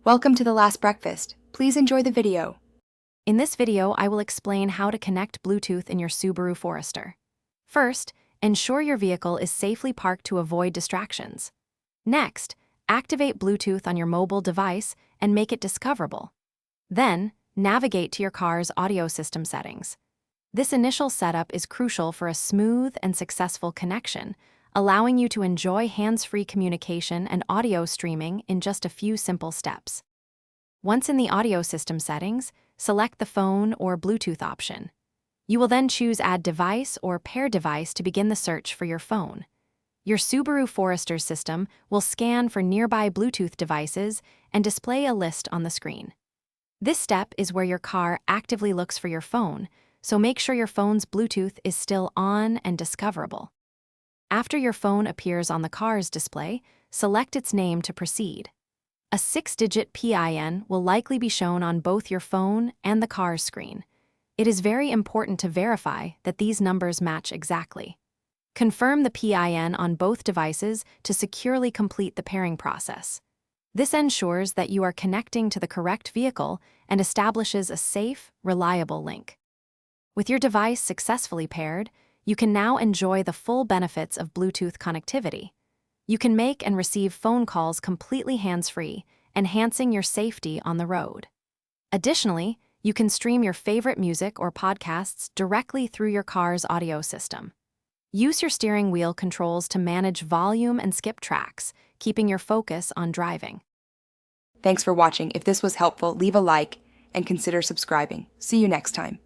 Welcome to the last breakfast. Please enjoy the video. In this video, I will explain how to connect Bluetooth in your Subaru Forester. First, ensure your vehicle is safely parked to avoid distractions. Next, activate Bluetooth on your mobile device and make it discoverable. Then, navigate to your car's audio system settings. This initial setup is crucial for a smooth and successful connection, allowing you to enjoy hands-free communication and audio streaming in just a few simple steps. Once in the audio system settings, select the phone or Bluetooth option. You will then choose Add Device or Pair Device to begin the search for your phone. Your Subaru Forester system will scan for nearby Bluetooth devices and display a list on the screen. This step is where your car actively looks for your phone, so make sure your phone's Bluetooth is still on and discoverable. After your phone appears on the car's display, select its name to proceed. A 6-digit PIN will likely be shown on both your phone and the car's screen. It is very important to verify that these numbers match exactly. Confirm the PIN on both devices to securely complete the pairing process. This ensures that you are connecting to the correct vehicle and establishes a safe, reliable link. With your device successfully paired, you can now enjoy the full benefits of Bluetooth connectivity. You can make and receive phone calls completely hands-free, enhancing your safety on the road. Additionally, you can stream your favorite music or podcasts directly through your car's audio system. Use your steering wheel controls to manage volume and skip tracks, keeping your focus on driving. Thanks for watching. If this was helpful, leave a like and consider subscribing. See you next time.